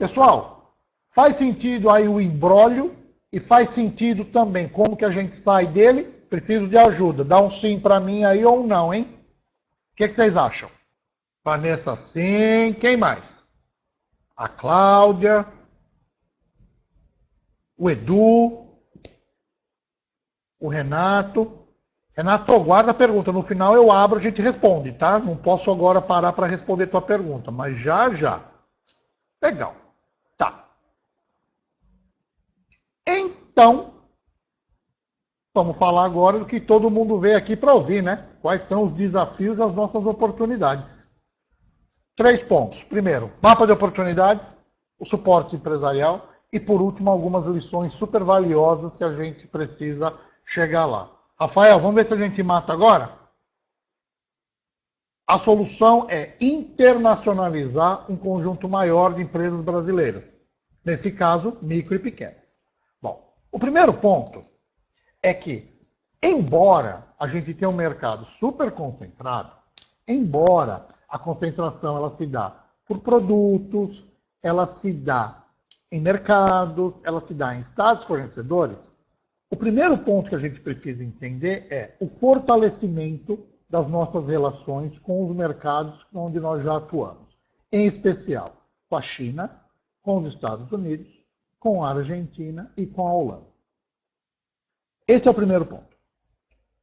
Pessoal, faz sentido aí o imbróglio e faz sentido também como que a gente sai dele? Preciso de ajuda. Dá um sim para mim aí ou um não, hein? O que vocês acham? Vanessa, sim. Quem mais? A Cláudia. O Edu. O Renato. Renato, guarda a pergunta. No final eu abro, a gente responde, tá? Não posso agora parar para responder tua pergunta, mas já, já. Legal. Tá. Então, vamos falar agora do que todo mundo veio aqui para ouvir, né? Quais são os desafios e as nossas oportunidades. 3 pontos. Primeiro, mapa de oportunidades, o suporte empresarial e, por último, algumas lições super valiosas que a gente precisa chegar lá. Rafael, vamos ver se a gente mata agora? A solução é internacionalizar um conjunto maior de empresas brasileiras. Nesse caso, micro e pequenas. Bom, o primeiro ponto é que, embora a gente tenha um mercado super concentrado, embora a concentração ela se dá por produtos, ela se dá em mercado, ela se dá em estados fornecedores, o primeiro ponto que a gente precisa entender é o fortalecimento das nossas relações com os mercados onde nós já atuamos. Em especial com a China, com os Estados Unidos, com a Argentina e com a Holanda. Esse é o primeiro ponto.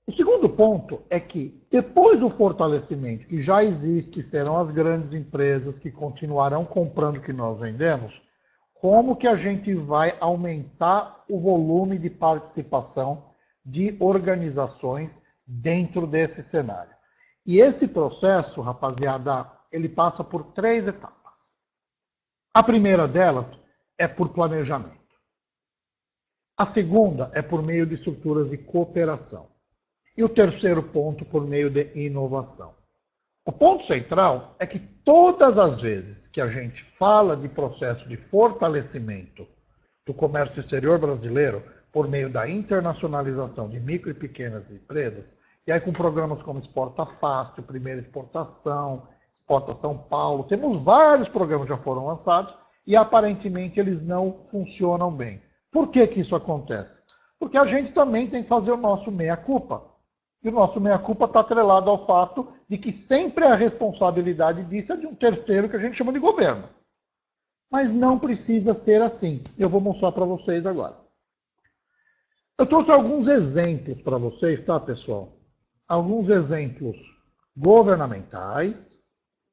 O segundo ponto é que, depois do fortalecimento que já existe, serão as grandes empresas que continuarão comprando o que nós vendemos, como que a gente vai aumentar o volume de participação de organizações dentro desse cenário? E esse processo, rapaziada, ele passa por 3 etapas. A primeira delas é por planejamento. A segunda é por meio de estruturas de cooperação. E o terceiro ponto por meio de inovação. O ponto central é que todas as vezes que a gente fala de processo de fortalecimento do comércio exterior brasileiro por meio da internacionalização de micro e pequenas empresas, e aí com programas como Exporta Fácil, Primeira Exportação, Exporta São Paulo, temos vários programas que já foram lançados e aparentemente eles não funcionam bem. Por que que isso acontece? Porque a gente também tem que fazer o nosso meia-culpa. E o nosso meia-culpa está atrelado ao fato de que sempre a responsabilidade disso é de um terceiro que a gente chama de governo. Mas não precisa ser assim. Eu vou mostrar para vocês agora. Eu trouxe alguns exemplos para vocês, tá, pessoal? Alguns exemplos governamentais.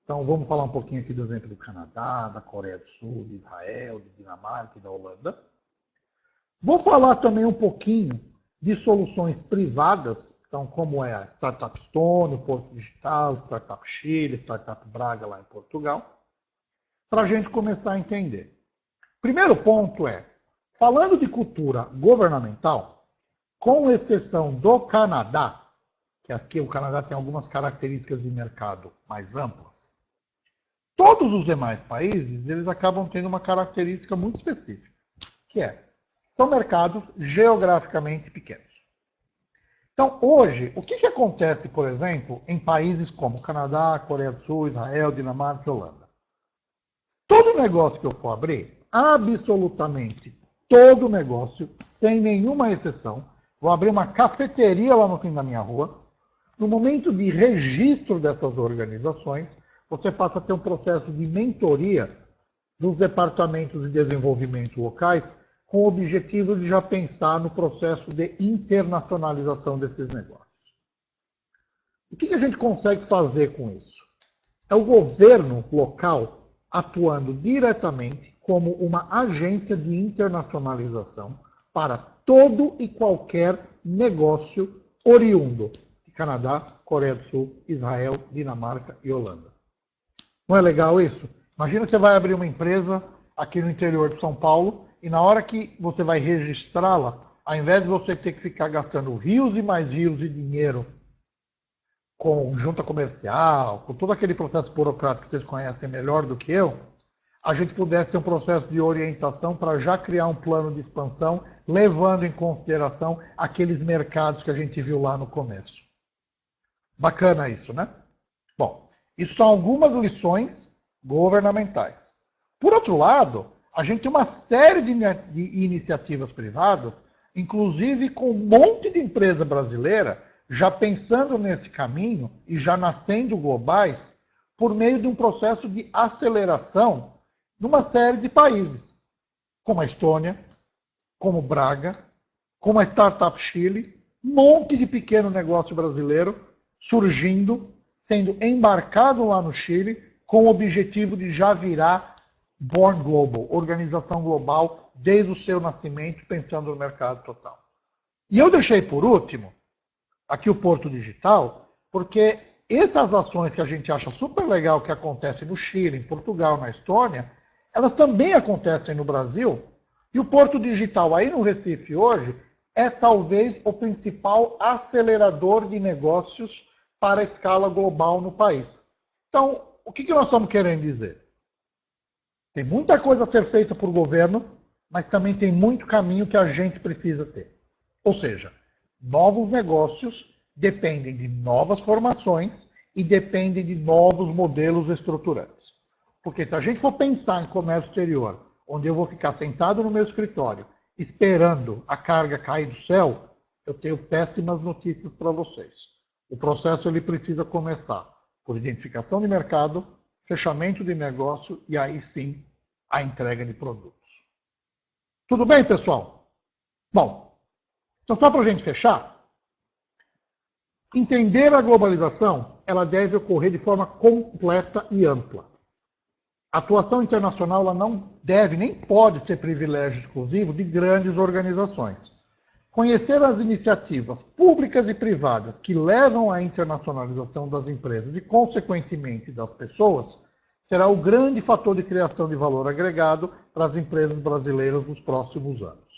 Então, vamos falar um pouquinho aqui do exemplo do Canadá, da Coreia do Sul, de Israel, de Dinamarca e da Holanda. Vou falar também um pouquinho de soluções privadas, então, como é a Startup Stone, o Porto Digital, Startup Chile, Startup Braga lá em Portugal, para a gente começar a entender. Primeiro ponto é, falando de cultura governamental, com exceção do Canadá, que aqui o Canadá tem algumas características de mercado mais amplas, todos os demais países, eles acabam tendo uma característica muito específica, que são mercados geograficamente pequenos. Então, hoje, o que acontece, por exemplo, em países como Canadá, Coreia do Sul, Israel, Dinamarca e Holanda? Todo negócio que eu for abrir, absolutamente todo negócio, sem nenhuma exceção, vou abrir uma cafeteria lá no fim da minha rua, no momento de registro dessas organizações, você passa a ter um processo de mentoria dos departamentos de desenvolvimento locais, com o objetivo de já pensar no processo de internacionalização desses negócios. O que a gente consegue fazer com isso? É o governo local atuando diretamente como uma agência de internacionalização para todo e qualquer negócio oriundo de Canadá, Coreia do Sul, Israel, Dinamarca e Holanda. Não é legal isso? Imagina que você vai abrir uma empresa aqui no interior de São Paulo e na hora que você vai registrá-la, ao invés de você ter que ficar gastando rios e mais rios de dinheiro com junta comercial, com todo aquele processo burocrático que vocês conhecem melhor do que eu, a gente pudesse ter um processo de orientação para já criar um plano de expansão, levando em consideração aqueles mercados que a gente viu lá no começo. Bacana isso, né? Bom, isso são algumas lições governamentais. Por outro lado, a gente tem uma série de iniciativas privadas, inclusive com um monte de empresa brasileira, já pensando nesse caminho e já nascendo globais, por meio de um processo de aceleração numa série de países, como a Estônia, como Braga, como a Startup Chile, um monte de pequeno negócio brasileiro surgindo, sendo embarcado lá no Chile, com o objetivo de já virar Born Global, organização global, desde o seu nascimento, pensando no mercado total. E eu deixei por último, aqui o Porto Digital, porque essas ações que a gente acha super legal que acontecem no Chile, em Portugal, na Estônia, elas também acontecem no Brasil, e o Porto Digital aí no Recife hoje é talvez o principal acelerador de negócios para a escala global no país. Então, o que nós estamos querendo dizer? Tem muita coisa a ser feita por governo, mas também tem muito caminho que a gente precisa ter. Ou seja, novos negócios dependem de novas formações e dependem de novos modelos estruturantes. Porque se a gente for pensar em comércio exterior, onde eu vou ficar sentado no meu escritório, esperando a carga cair do céu, eu tenho péssimas notícias para vocês. O processo ele precisa começar por identificação de mercado, fechamento de negócio e aí sim a entrega de produtos. Tudo bem, pessoal? Bom, então só para a gente fechar, entender a globalização, ela deve ocorrer de forma completa e ampla. A atuação internacional ela não deve nem pode ser privilégio exclusivo de grandes organizações. Conhecer as iniciativas públicas e privadas que levam à internacionalização das empresas e, consequentemente, das pessoas, será o grande fator de criação de valor agregado para as empresas brasileiras nos próximos anos.